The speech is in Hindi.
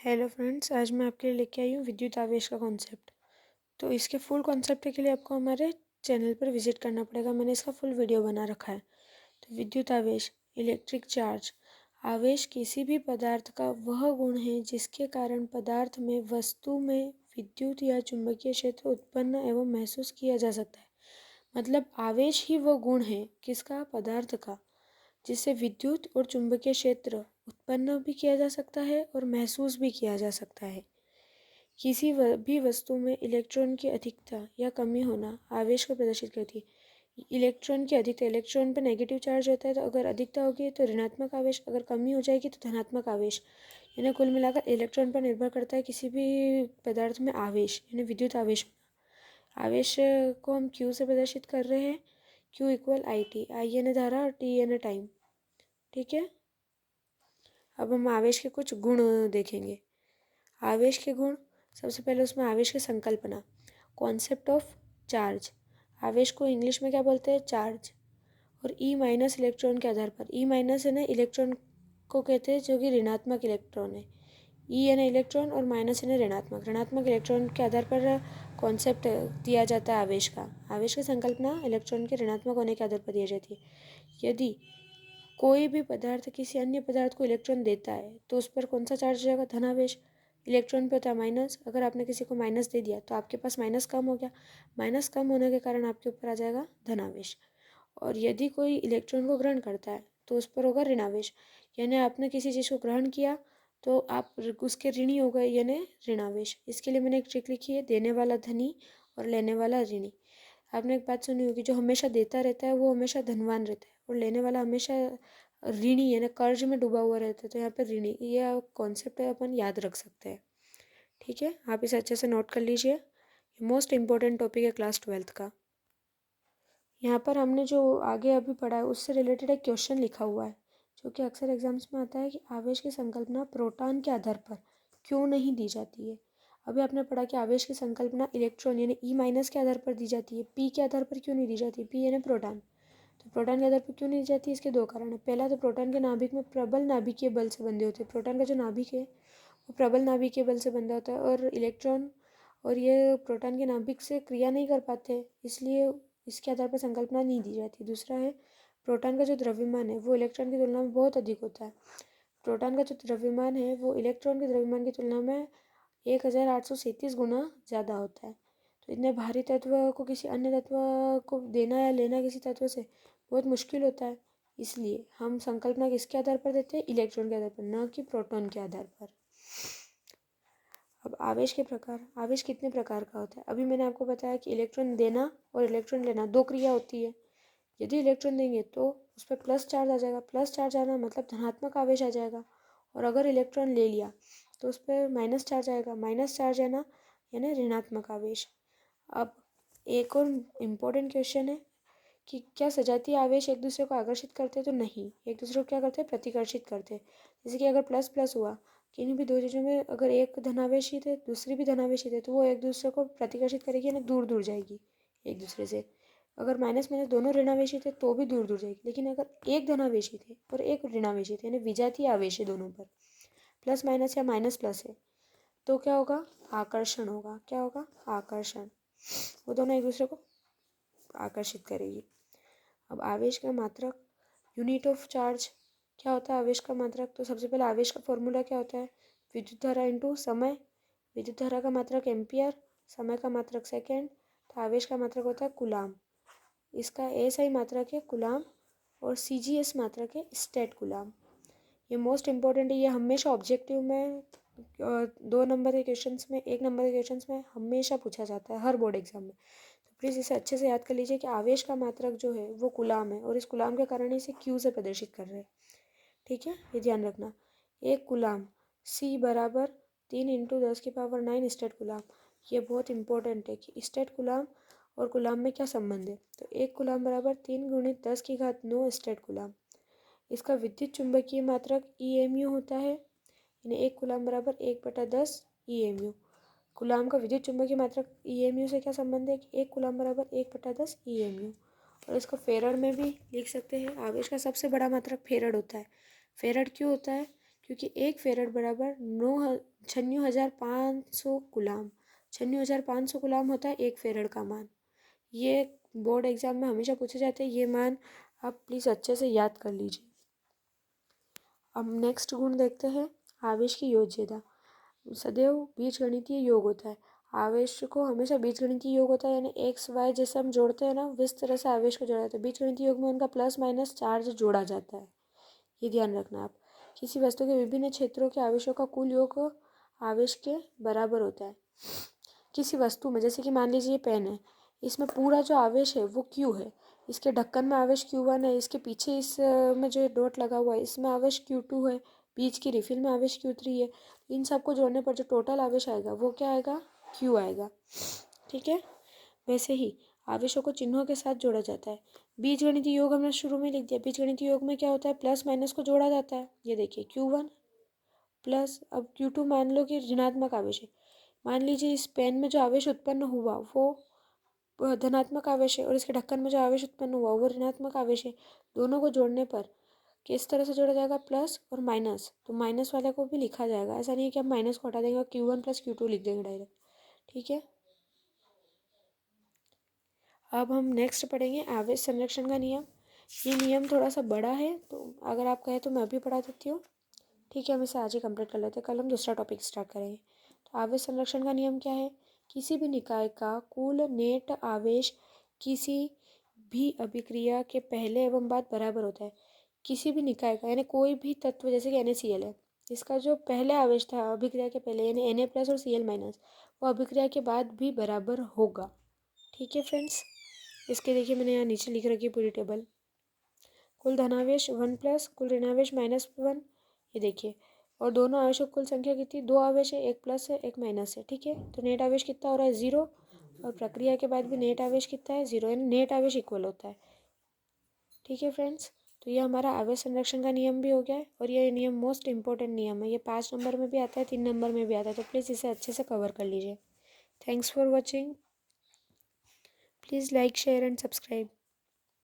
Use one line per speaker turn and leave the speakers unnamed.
हेलो फ्रेंड्स, आज मैं आपके लिए लेके आई हूँ विद्युत आवेश का कॉन्सेप्ट। तो इसके फुल कॉन्सेप्ट के लिए आपको हमारे चैनल पर विजिट करना पड़ेगा। मैंने इसका फुल वीडियो बना रखा है। तो विद्युत आवेश, इलेक्ट्रिक चार्ज। आवेश किसी भी पदार्थ का वह गुण है जिसके कारण पदार्थ में वस्तु में विद्युत या चुंबकीय क्षेत्र उत्पन्न एवं महसूस किया जा सकता है। मतलब आवेश ही वह गुण है किसका, पदार्थ का, जिससे विद्युत और चुंबकीय क्षेत्र उत्पन्न भी किया जा सकता है और महसूस भी किया जा सकता है। किसी भी वस्तु में इलेक्ट्रॉन की अधिकता या कमी होना आवेश को प्रदर्शित करती है। इलेक्ट्रॉन की अधिकता, इलेक्ट्रॉन पर नेगेटिव चार्ज होता है, तो अगर अधिकता होगी तो ऋणात्मक आवेश, अगर कमी हो जाएगी तो धनात्मक आवेश। यानी कुल मिलाकर इलेक्ट्रॉन पर निर्भर करता है किसी भी पदार्थ में आवेश, यानी विद्युत आवेश। आवेश को हम क्यू से प्रदर्शित कर रहे हैं। क्यू इक्वल आई टी, आई यानी धारा और टी यानी टाइम। ठीक है। अब हम आवेश के कुछ गुण देखेंगे। आवेश के गुण, सबसे पहले उसमें आवेश की संकल्पना, कॉन्सेप्ट ऑफ चार्ज। आवेश को इंग्लिश में क्या बोलते हैं, चार्ज। और ई माइनस इलेक्ट्रॉन के आधार पर, ई माइनस है ना इलेक्ट्रॉन को कहते हैं जो कि ऋणात्मक इलेक्ट्रॉन है। ई यानी इलेक्ट्रॉन और माइनस यानी ऋणात्मक, ऋणात्मक इलेक्ट्रॉन के आधार पर कॉन्सेप्ट दिया जाता है आवेश का। आवेश की संकल्पना इलेक्ट्रॉन के ऋणात्मक होने के आधार पर दी जाती है। यदि कोई भी पदार्थ किसी अन्य पदार्थ को इलेक्ट्रॉन देता है तो उस पर कौन सा चार्ज रहेगा, धनावेश। इलेक्ट्रॉन पे होता है माइनस, अगर आपने किसी को माइनस दे दिया तो आपके पास माइनस कम हो गया, माइनस कम होने के कारण आपके ऊपर आ जाएगा धनावेश। और यदि कोई इलेक्ट्रॉन को ग्रहण करता है तो उस पर होगा ऋणावेश, यानी आपने किसी चीज़ को ग्रहण किया तो आप उसके ऋणी हो गए, यानी ऋणावेश। इसके लिए मैंने एक ट्रिक लिखी है, देने वाला धनी और लेने वाला ऋणी। आपने एक बात सुनी होगी, जो हमेशा देता रहता है वो हमेशा धनवान रहता है और लेने वाला हमेशा ऋणी यानी कर्ज में डूबा हुआ रहता है। तो यहाँ पर ऋणी, ये कॉन्सेप्ट अपन याद रख सकते हैं। ठीक है, आप इसे अच्छे से नोट कर लीजिए। मोस्ट इम्पोर्टेंट टॉपिक है क्लास 12th का। यहाँ पर हमने जो आगे अभी पढ़ा है उससे रिलेटेड एक क्वेश्चन लिखा हुआ है जो कि अक्सर एग्जाम्स में आता है कि आवेश की संकल्पना प्रोटॉन के आधार पर क्यों नहीं दी जाती है। अभी आपने पढ़ा कि आवेश की संकल्पना इलेक्ट्रॉन यानी ई माइनस के आधार पर दी जाती है, पी के आधार पर क्यों नहीं दी जाती, पी यानी प्रोटॉन। तो प्रोटॉन के आधार पर क्यों नहीं दी जाती, इसके दो कारण है। पहला, तो प्रोटॉन के नाभिक में प्रबल नाभिकीय बल से बंधे होते हैं। प्रोटॉन का जो नाभिक है वो प्रबल नाभिकीय बल से बंधा होता है और इलेक्ट्रॉन और ये प्रोटॉन के नाभिक से क्रिया नहीं कर पाते, इसलिए इसके आधार पर संकल्पना नहीं दी जाती। दूसरा है, प्रोटॉन का जो द्रव्यमान है वो इलेक्ट्रॉन की तुलना में बहुत अधिक होता है। प्रोटॉन का जो द्रव्यमान है वो इलेक्ट्रॉन के द्रव्यमान की तुलना में 1837 गुना ज़्यादा होता है। तो इतने भारी तत्व को किसी अन्य तत्व को देना या लेना किसी तत्व से बहुत मुश्किल होता है, इसलिए हम संकल्पना किसके आधार पर देते हैं, इलेक्ट्रॉन के आधार पर, न कि प्रोटॉन के आधार पर। अब आवेश के प्रकार, आवेश कितने प्रकार का होता है। अभी मैंने आपको बताया कि इलेक्ट्रॉन देना और इलेक्ट्रॉन लेना दो क्रिया होती है। यदि इलेक्ट्रॉन देंगे तो उस पर प्लस चार्ज आ जाएगा, प्लस चार्ज आना मतलब धनात्मक आवेश आ जाएगा। और अगर इलेक्ट्रॉन ले लिया तो उस पर माइनस चार्ज आएगा, माइनस चार्ज आना यानी ऋणात्मक आवेश। अब एक और इम्पोर्टेंट क्वेश्चन है कि क्या सजातीय आवेश एक दूसरे को आकर्षित करते हैं, तो नहीं, एक दूसरे को क्या करते हैं, प्रतिकर्षित करते हैं। जैसे कि अगर प्लस प्लस हुआ, किन्हीं भी दो चीज़ों में अगर एक धनावेशी थे दूसरी भी धनावेशी थे तो वो एक दूसरे को प्रतिकर्षित करेगी यानी दूर दूर जाएगी एक दूसरे से। अगर माइनस माइनस दोनों ऋणावेशी थे तो भी दूर दूर जाएगी, लेकिन अगर एक धनावेशी थे और एक ऋणावेशी थे यानी विजातीय आवेश है दोनों पर, प्लस माइनस या माइनस प्लस है, तो क्या होगा, आकर्षण होगा। क्या होगा, आकर्षण। वो दोनों एक दूसरे को आकर्षित करेगी। अब आवेश का मात्रक, यूनिट ऑफ चार्ज, क्या होता है आवेश का मात्रक। तो सबसे पहले आवेश का फॉर्मूला क्या होता है, विद्युत धारा इंटू समय। विद्युत धारा का मात्रक एम्पियर, समय का मात्रक सेकेंड, तो आवेश का मात्रक होता है कूलाम। इसका एसआई मात्रक है कूलाम और सीजीएस मात्रक है स्टेट कूलाम। ये मोस्ट इंपॉर्टेंट है, ये हमेशा ऑब्जेक्टिव में 2 नंबर के क्वेश्चंस में, 1 नंबर के क्वेश्चंस में हमेशा पूछा जाता है हर बोर्ड एग्जाम में। तो प्लीज़ इसे अच्छे से याद कर लीजिए कि आवेश का मात्रक जो है वो कूलाम है और इस कूलाम के कारण इसे क्यू से प्रदर्शित कर रहे हैं। ठीक है, ये ध्यान रखना। एक कूलाम सी बराबर 3 × 10⁻⁹ स्टेट कूलाम। ये बहुत इंपॉर्टेंट है कि स्टेट कूलाम और कूलाम में क्या संबंध है। तो एक कूलाम बराबर 3 × 10⁹ स्टेट कूलाम। इसका विद्युत चुंबकीय मात्रक EMU होता है, यानी एक कूलाम बराबर 1/10 EMU। कूलाम का विद्युत चुंबकीय मात्रक EMU से क्या संबंध है कि एक कूलाम बराबर 1/10 EMU। और इसको फेरड में भी लिख सकते हैं। आवेश का सबसे बड़ा मात्रक फेरड होता है। फेरड क्यों होता है, क्योंकि 1 फेरेड बराबर 96,500 गुलाम। 96,500 गुलाम होता है 1 फेरेड का मान। ये बोर्ड एग्जाम में हमेशा पूछे जाते हैं, ये मान आप प्लीज़ अच्छे से याद कर लीजिए। अब नेक्स्ट गुण देखते हैं, आवेश की योज्यता। सदैव बीजगणितीय योग होता है। आवेश को हमेशा बीजगणितीय योग होता है, यानी एक्स वाई जैसे हम जोड़ते हैं ना, इस तरह से आवेश को जोड़ा जाता है। बीजगणितीय योग में उनका प्लस माइनस चार्ज जोड़ा जाता है, ये ध्यान रखना आप। किसी वस्तु के विभिन्न क्षेत्रों के आवेशों का कुल योग आवेश के बराबर होता है। किसी वस्तु में, जैसे कि मान लीजिए पेन है, इसमें पूरा जो आवेश है वो क्यू है, इसके ढक्कन में आवेश Q1 है, इसके पीछे इस में जो डॉट लगा हुआ है इसमें आवेश Q2 है, बीच की रिफिल में आवेश Q3 है। इन सबको जोड़ने पर जो टोटल आवेश आएगा वो क्या आएगा, Q आएगा। ठीक है, वैसे ही आवेशों को चिन्हों के साथ जोड़ा जाता है। बीजगणितीय योग हमने शुरू में लिख दिया। बीजगणितीय योग में क्या होता है, प्लस माइनस को जोड़ा जाता है। ये देखिए Q1 प्लस, अब Q2 मान लो कि ऋणात्मक आवेश है। मान लीजिए इस पेन में जो आवेश उत्पन्न हुआ वो धनात्मक आवेश है, और इसके ढक्कन में जो आवेश उत्पन्न हुआ वो ऋणात्मक आवेश है। दोनों को जोड़ने पर किस तरह से जोड़ा जाएगा, प्लस और माइनस। तो माइनस वाले को भी लिखा जाएगा, ऐसा नहीं है कि हम माइनस को हटा देंगे और Q1 प्लस Q2 लिख देंगे डायरेक्ट। ठीक है, अब हम नेक्स्ट पढ़ेंगे आवेश संरक्षण का नियम। ये नियम थोड़ा सा बड़ा है, तो अगर आप कहें तो मैं भी पढ़ा देती हूँ। ठीक है, हम इसे आज ही कंप्लीट कर लेते हैं, कल हम दूसरा टॉपिक स्टार्ट करेंगे। तो आवेश संरक्षण का नियम क्या है, किसी भी निकाय का कुल नेट आवेश किसी भी अभिक्रिया के पहले एवं बाद बराबर होता है। किसी भी निकाय का, यानी कोई भी तत्व, जैसे कि NaCl है, इसका जो पहले आवेश था अभिक्रिया के पहले, यानी Na प्लस और Cl माइनस, वो अभिक्रिया के बाद भी बराबर होगा। ठीक है फ्रेंड्स, इसके देखिए मैंने यहाँ नीचे लिख रखी है पूरी टेबल। कुल धनावेश 1 प्लस, कुल ऋणावेश -1, ये देखिए। और दोनों आवेशों की कुल संख्या कितनी, 2 आवेश है, 1 प्लस है 1 माइनस है। ठीक है, तो नेट आवेश कितना हो रहा है, 0। और प्रक्रिया के बाद भी नेट आवेश कितना है, 0, यानी नेट आवेश इक्वल होता है। ठीक है फ्रेंड्स, तो ये हमारा आवेश संरक्षण का नियम भी हो गया है, और ये नियम मोस्ट इंपॉर्टेंट नियम है। ये 5 नंबर में भी आता है, 3 नंबर में भी आता है, तो प्लीज़ इसे अच्छे से कवर कर लीजिए। Thanks for watching, please like share and subscribe.